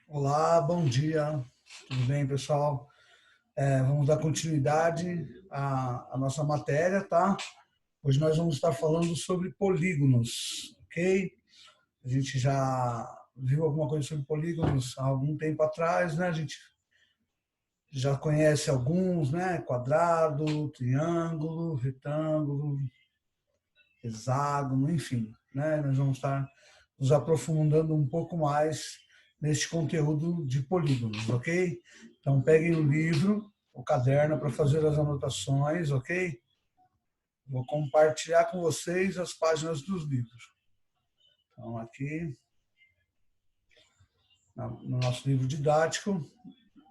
Olá, bom dia. Tudo bem, pessoal? Vamos dar continuidade à nossa matéria, tá? Hoje nós vamos estar falando sobre polígonos, ok? A gente já viu alguma coisa sobre polígonos há algum tempo atrás, né? A gente já conhece alguns, né? Quadrado, triângulo, retângulo, hexágono, enfim, né? Nós vamos estar nos aprofundando um pouco mais neste conteúdo de polígonos, ok? Então peguem o livro, o caderno para fazer as anotações, ok? Vou compartilhar com vocês as páginas dos livros. Então aqui no nosso livro didático,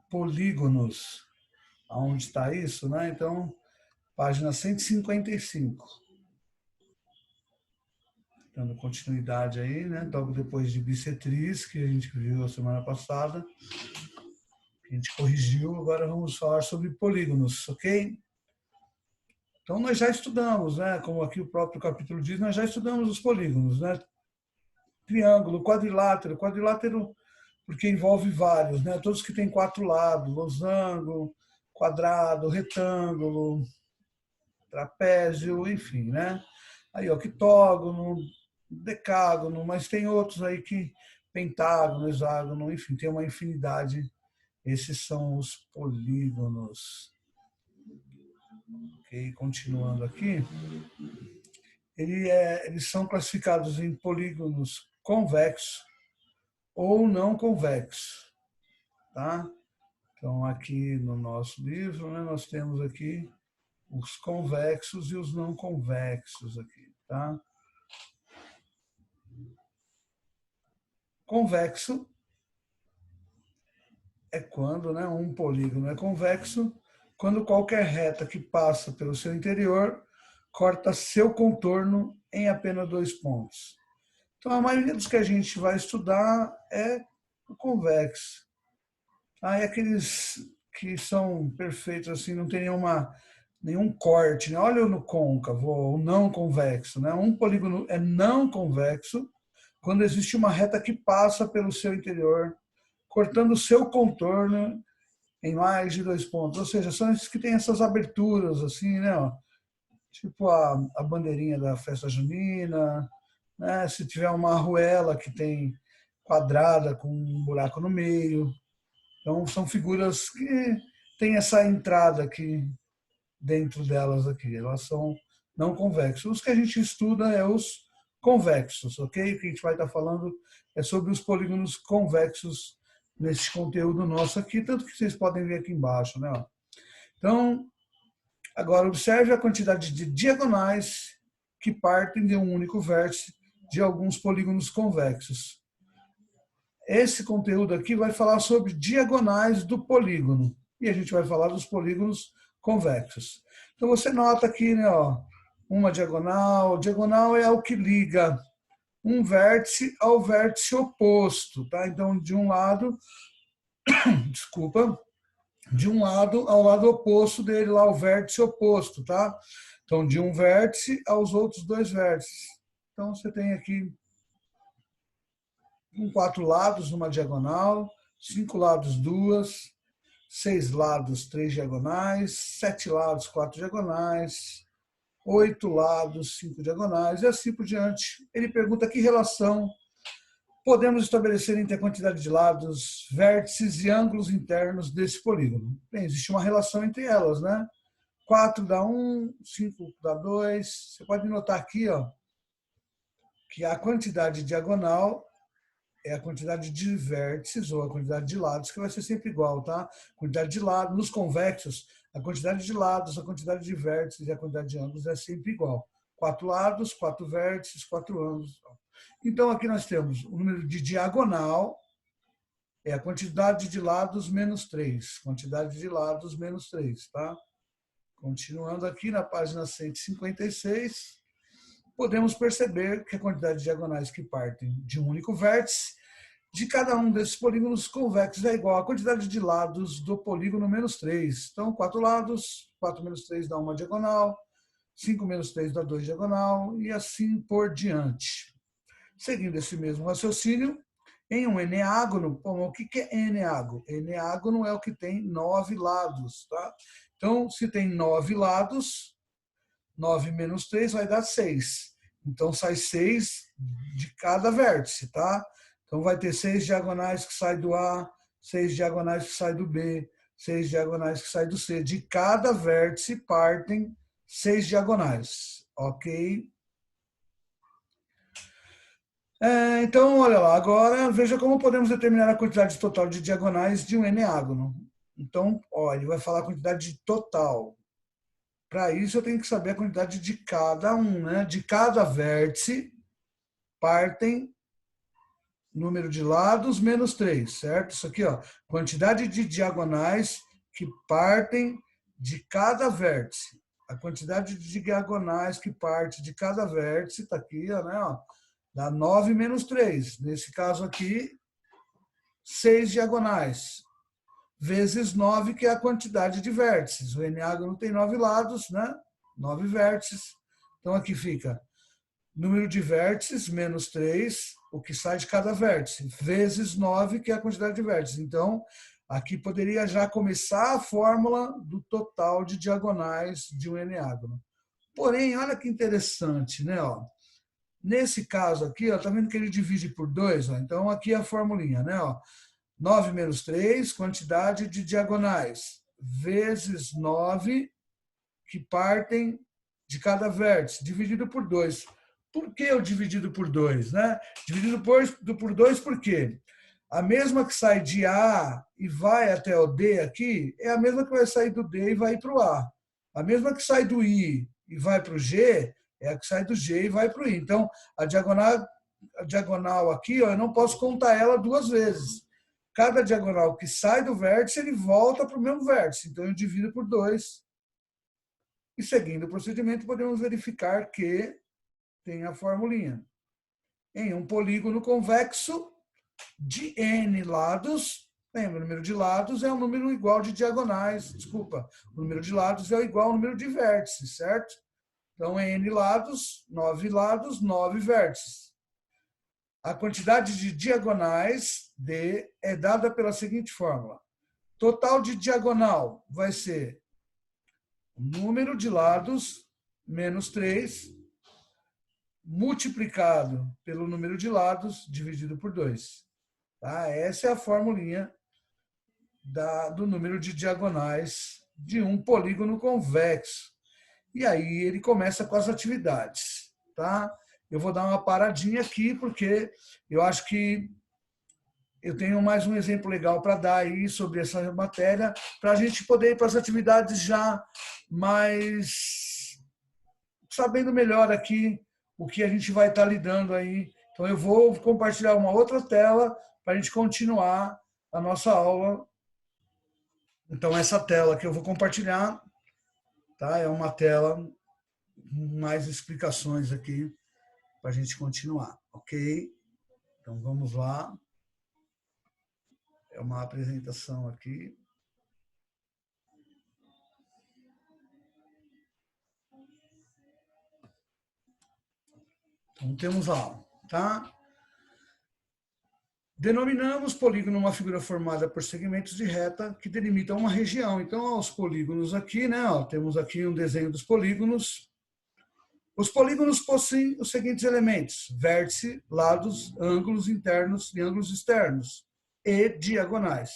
polígonos, aonde está isso, né? Então, página 155. Dando continuidade aí, né? Logo depois de bissetriz, que a gente viu a semana passada, que a gente corrigiu, agora vamos falar sobre polígonos, ok? Então nós já estudamos, né? Como aqui o próprio capítulo diz, nós já estudamos os polígonos, né? Triângulo, quadrilátero, quadrilátero porque envolve vários, né? Todos que têm quatro lados, losango, quadrado, retângulo, trapézio, enfim, né? Aí, octógono, decágono, mas tem outros aí que pentágono, hexágono, enfim, tem uma infinidade. Esses são os polígonos. Ok, continuando aqui, eles são classificados em polígonos convexos ou não convexos, tá? Então, aqui no nosso livro, né, nós temos aqui os convexos e os não convexos aqui, tá? Convexo é quando, né, um polígono é convexo, quando qualquer reta que passa pelo seu interior corta seu contorno em apenas dois pontos. Então, a maioria dos que a gente vai estudar é o convexo. Aí aqueles que são perfeitos, assim, não tem nenhum corte, né? Olha no côncavo, o não convexo, né? Um polígono é não convexo quando existe uma reta que passa pelo seu interior, cortando o seu contorno em mais de dois pontos. Ou seja, são esses que têm essas aberturas, assim, né? Tipo a bandeirinha da festa junina, né? Se tiver uma arruela que tem quadrada com um buraco no meio. Então, são figuras que têm essa entrada aqui dentro delas aqui. Elas são não convexas. Os que a gente estuda é os convexos, ok? O que a gente vai estar falando é sobre os polígonos convexos nesse conteúdo nosso aqui, tanto que vocês podem ver aqui embaixo, né? Então, agora observe a quantidade de diagonais que partem de um único vértice de alguns polígonos convexos. Esse conteúdo aqui vai falar sobre diagonais do polígono. E a gente vai falar dos polígonos convexos. Então você nota aqui, né, ó, uma diagonal. Diagonal é o que liga um vértice ao vértice oposto, tá? Então, de um lado, desculpa, de um lado ao lado oposto dele, lá o vértice oposto, tá? Então, de um vértice aos outros dois vértices. Então, você tem aqui com quatro lados numa diagonal, cinco lados duas, seis lados três diagonais, sete lados quatro diagonais, oito lados cinco diagonais e assim por diante. Ele pergunta que relação podemos estabelecer entre a quantidade de lados, vértices e ângulos internos desse polígono. Bem, existe uma relação entre elas, né? 4 dá 1, 5 dá 2. Você pode notar aqui, ó, que a quantidade diagonal é a quantidade de vértices ou a quantidade de lados, que vai ser sempre igual, tá? Quantidade de lados, nos convexos, a quantidade de lados, a quantidade de vértices e a quantidade de ângulos é sempre igual. Quatro lados, quatro vértices, quatro ângulos. Então, aqui nós temos o número de diagonal, é a quantidade de lados menos 3. Quantidade de lados menos 3, tá? Continuando aqui na página 156, podemos perceber que a quantidade de diagonais que partem de um único vértice de cada um desses polígonos convexos é igual à quantidade de lados do polígono menos 3. Então, 4 lados, 4 menos 3 dá uma diagonal, 5 menos 3 dá 2 diagonal, e assim por diante. Seguindo esse mesmo raciocínio, Em um eneágono, bom, o que é eneágono? Eneágono é o que tem 9 lados, tá? Então, se tem 9 lados, 9 menos 3 vai dar 6. Então, sai 6 de cada vértice, tá? Então, vai ter 6 diagonais que saem do A, 6 diagonais que saem do B, 6 diagonais que saem do C. De cada vértice partem 6 diagonais, ok? Então, olha lá, agora veja como podemos determinar a quantidade total de diagonais de um eneágono. Então, ó, ele vai falar a quantidade total. Para isso, eu tenho que saber a quantidade de cada um, né? De cada vértice, partem número de lados menos 3, certo? Isso aqui, ó, quantidade de diagonais que partem de cada vértice. A quantidade de diagonais que parte de cada vértice está aqui, ó, né? Ó, dá 9 menos 3. Nesse caso aqui, 6 diagonais. Vezes 9, que é a quantidade de vértices. O eneágono tem 9 lados, né? 9 vértices. Então aqui fica número de vértices menos 3, o que sai de cada vértice, vezes 9, que é a quantidade de vértices. Então, aqui poderia já começar a fórmula do total de diagonais de um eneágono. Porém, olha que interessante, né? Ó, nesse caso aqui, ó, tá vendo que ele divide por 2? Ó, então, aqui é a formulinha, né? Ó, 9 menos 3, quantidade de diagonais, vezes 9, que partem de cada vértice, dividido por 2. Por que o dividido por 2? Né? Dividido por 2 por quê? A mesma que sai de A e vai até o D aqui, é a mesma que vai sair do D e vai para o A. A mesma que sai do I e vai para o G, é a que sai do G e vai para o I. Então, a diagonal aqui, ó, eu não posso contar ela duas vezes. Cada diagonal que sai do vértice, ele volta para o mesmo vértice. Então, eu divido por 2. E seguindo o procedimento, podemos verificar que tem a formulinha. Em um polígono convexo de n lados, lembra, o número de lados é o número igual de diagonais, desculpa, o número de lados é igual ao número de vértices, certo? Então, n lados, 9 vértices. A quantidade de diagonais, D, é dada pela seguinte fórmula. Total de diagonal vai ser o número de lados menos 3, multiplicado pelo número de lados, dividido por 2. Tá? Essa é a formulinha do número de diagonais de um polígono convexo. E aí ele começa com as atividades. Tá? Eu vou dar uma paradinha aqui, porque eu acho que eu tenho mais um exemplo legal para dar aí sobre essa matéria, para a gente poder ir para as atividades já mais sabendo melhor aqui o que a gente vai estar lidando aí. Então, eu vou compartilhar uma outra tela para a gente continuar a nossa aula. Então, essa tela que eu vou compartilhar, tá? É uma tela com mais explicações aqui para a gente continuar, ok? Então, vamos lá. É uma apresentação aqui. Então, temos lá, tá? Denominamos polígono uma figura formada por segmentos de reta que delimitam uma região. Então, os polígonos aqui, né? Ó, temos aqui um desenho dos polígonos. Os polígonos possuem os seguintes elementos: vértice, lados, ângulos internos e ângulos externos e diagonais.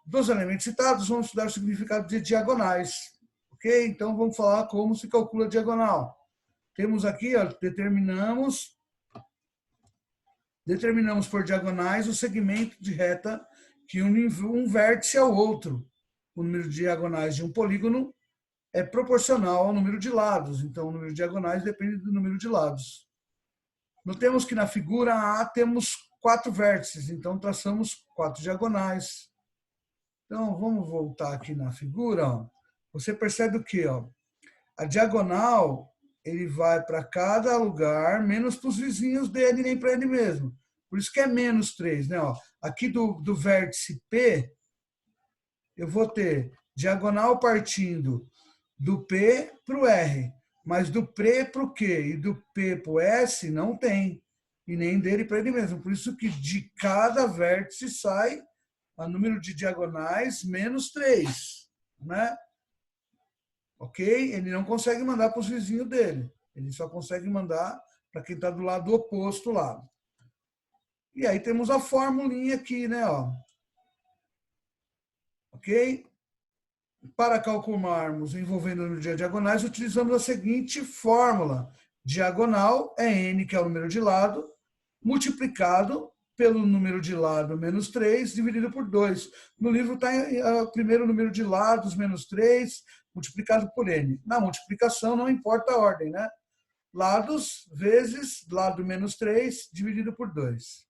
Dos elementos citados, vamos estudar o significado de diagonais. Ok? Então, vamos falar como se calcula a diagonal. Temos aqui, ó, determinamos por diagonais o segmento de reta que une um vértice ao outro. O número de diagonais de um polígono é proporcional ao número de lados. Então, o número de diagonais depende do número de lados. Notemos que na figura A temos 4 vértices, então traçamos 4 diagonais. Então, vamos voltar aqui na figura. Ó. Você percebe o quê? Ó? A diagonal, ele vai para cada lugar, menos para os vizinhos dele, nem para ele mesmo. Por isso que é menos 3. Né? Ó, aqui do vértice P, eu vou ter diagonal partindo do P para o R. Mas do P para o Q e do P para o S não tem. e nem dele para ele mesmo. Por isso que de cada vértice sai o número de diagonais menos 3. Né? Ok? Ele não consegue mandar para os vizinhos dele. Ele só consegue mandar para quem está do lado oposto lá. E aí temos a formulinha aqui, né? Ó. Ok? Para calcularmos envolvendo o número de diagonais, utilizamos a seguinte fórmula. Diagonal é n, que é o número de lado, multiplicado pelo número de lado menos 3, dividido por 2. No livro está o primeiro número de lados menos 3, multiplicado por n. Na multiplicação não importa a ordem, né? Lados vezes lado menos 3, dividido por 2.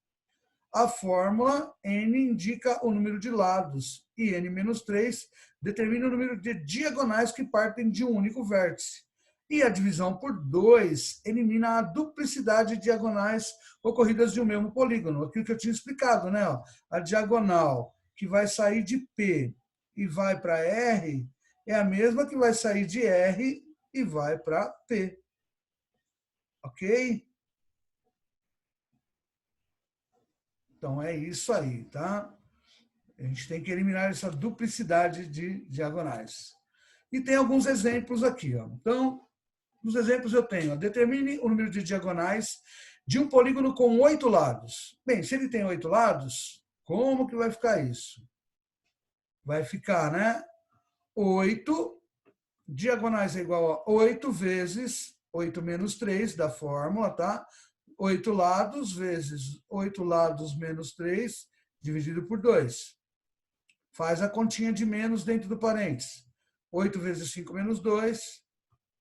A fórmula n indica o número de lados e n menos 3 determina o número de diagonais que partem de um único vértice. E a divisão por 2 elimina a duplicidade de diagonais ocorridas de um mesmo polígono. Aquilo que eu tinha explicado, né? A diagonal que vai sair de P e vai para R é a mesma que vai sair de R e vai para P. Ok? Então, é isso aí, tá? A gente tem que eliminar essa duplicidade de diagonais. E tem alguns exemplos aqui. Ó. Então, nos exemplos eu tenho, ó, determine o número de diagonais de um polígono com 8 lados. Bem, se ele tem 8 lados, como que vai ficar isso? Vai ficar, né? 8 diagonais é igual a 8 vezes 8 menos 3 da fórmula, tá? 8 lados vezes 8 lados menos 3 dividido por 2. Faz a continha de menos dentro do parênteses. 8 vezes 5 menos 2.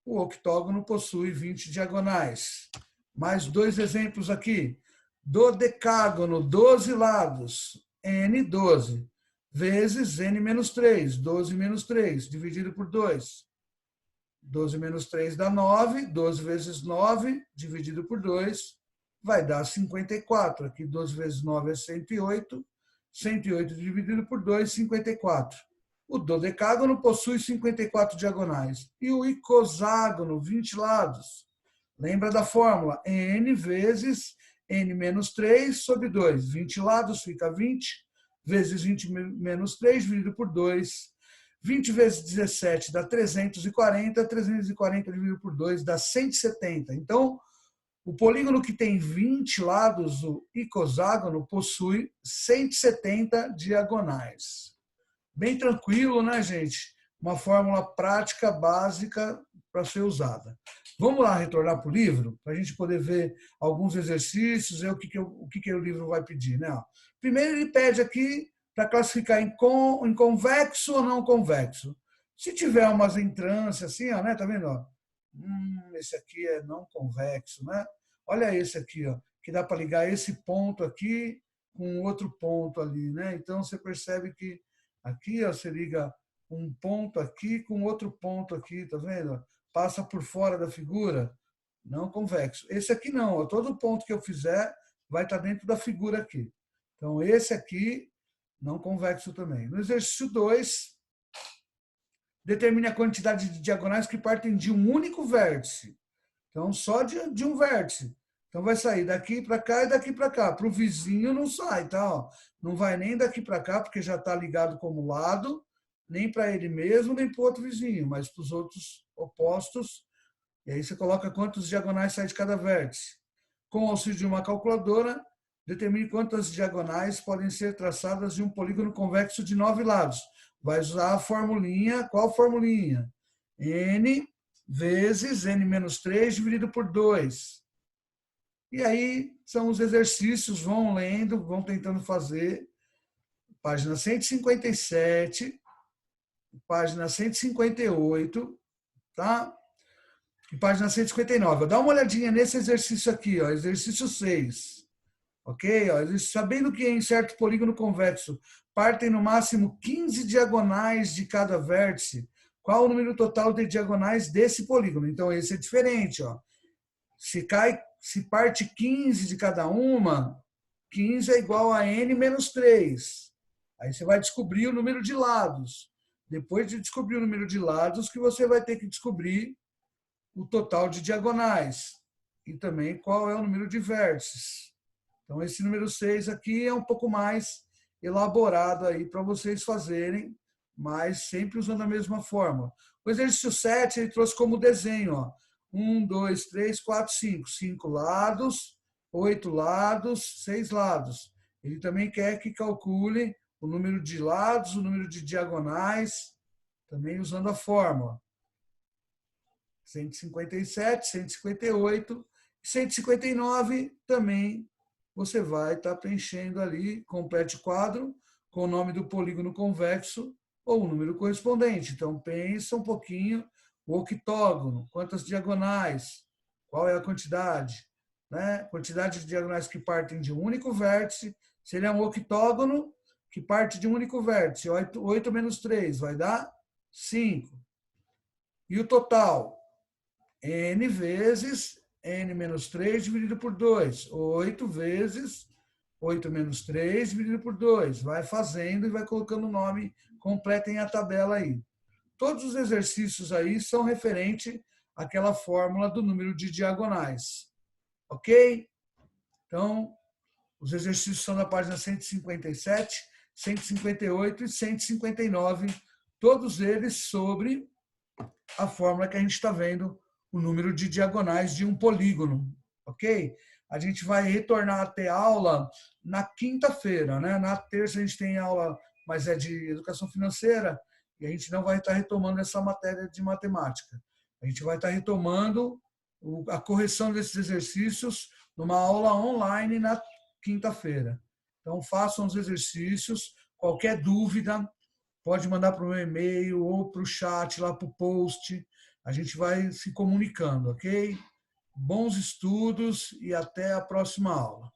O octógono possui 20 diagonais. Mais dois exemplos aqui. Dodecágono, 12 lados. N, 12. Vezes N menos 3. 12 menos 3, dividido por 2. 12 menos 3 dá 9. 12 vezes 9, dividido por 2, vai dar 54. Aqui 12 vezes 9 é 108. 108 dividido por 2, 54. O dodecágono possui 54 diagonais. E o icoságono, 20 lados. Lembra da fórmula? N vezes N menos 3 sobre 2. 20 lados fica 20, vezes 20 menos 3, dividido por 2. 20 vezes 17 dá 340. 340 dividido por 2 dá 170. Então, o polígono que tem 20 lados, o icoságono, possui 170 diagonais. Bem tranquilo, né, gente? Uma fórmula prática, básica, para ser usada. Vamos lá retornar para o livro, para a gente poder ver alguns exercícios, ver o que o livro vai pedir. Né? Primeiro, ele pede aqui para classificar em convexo ou não convexo. Se tiver umas entrâncias assim, ó, né, tá vendo? Ó? Esse aqui é não convexo, né? Olha esse aqui, ó, que dá para ligar esse ponto aqui com outro ponto ali, né? Então você percebe que aqui, ó, você liga um ponto aqui com outro ponto aqui, tá vendo? Passa por fora da figura, não convexo. Esse aqui não, ó, todo ponto que eu fizer vai estar dentro da figura aqui. Então esse aqui não convexo também. No exercício 2, determine a quantidade de diagonais que partem de um único vértice. Então, só de um vértice. Então, vai sair daqui para cá e daqui para cá. Para o vizinho não sai, tá? Ó, não vai nem daqui para cá, porque já está ligado como lado, nem para ele mesmo, nem para o outro vizinho, mas para os outros opostos. E aí você coloca quantos diagonais sai de cada vértice. Com o auxílio de uma calculadora, determine quantas diagonais podem ser traçadas de um polígono convexo de 9 lados. Vai usar a formulinha. Qual formulinha? N vezes N menos 3 dividido por 2. E aí são os exercícios, vão lendo, vão tentando fazer. Página 157, página 158, tá? E página 159. Dá uma olhadinha nesse exercício aqui, ó, exercício 6. Ok? Ó, sabendo que em certo polígono convexo partem no máximo 15 diagonais de cada vértice, qual o número total de diagonais desse polígono? Então, esse é diferente. Ó. Se parte 15 de cada uma, 15 é igual a n menos 3. Aí você vai descobrir o número de lados. Depois de descobrir o número de lados, que você vai ter que descobrir o total de diagonais. e também qual é o número de vértices. Então, esse número 6 aqui é um pouco mais elaborado aí para vocês fazerem, mas sempre usando a mesma forma. O exercício 7 ele trouxe como desenho, ó. 1, 2, 3, 4, 5. 5 lados, 8 lados, 6 lados. Ele também quer que calcule o número de lados, o número de diagonais, também usando a fórmula. 157, 158, 159 também você vai estar preenchendo ali, complete o quadro com o nome do polígono convexo ou o número correspondente. Então, pensa um pouquinho o octógono, quantas diagonais, qual é a quantidade, né? Quantidade de diagonais que partem de um único vértice. Se ele é um octógono, que parte de um único vértice, 8 menos 3 vai dar 5. E o total? N vezes n menos 3 dividido por 2. 8 vezes 8 menos 3 dividido por 2. Vai fazendo e vai colocando o nome, completem a tabela aí. Todos os exercícios aí são referentes àquela fórmula do número de diagonais. Ok? Então, os exercícios são na página 157, 158 e 159, todos eles sobre a fórmula que a gente está vendo, o número de diagonais de um polígono, ok? A gente vai retornar a ter aula na quinta-feira, né? Na terça a gente tem aula, mas é de educação financeira, e a gente não vai estar retomando essa matéria de matemática. A gente vai estar retomando a correção desses exercícios numa aula online na quinta-feira. Então, façam os exercícios. Qualquer dúvida, pode mandar para o meu e-mail ou para o chat, lá para o post. A gente vai se comunicando, ok? Bons estudos e até a próxima aula.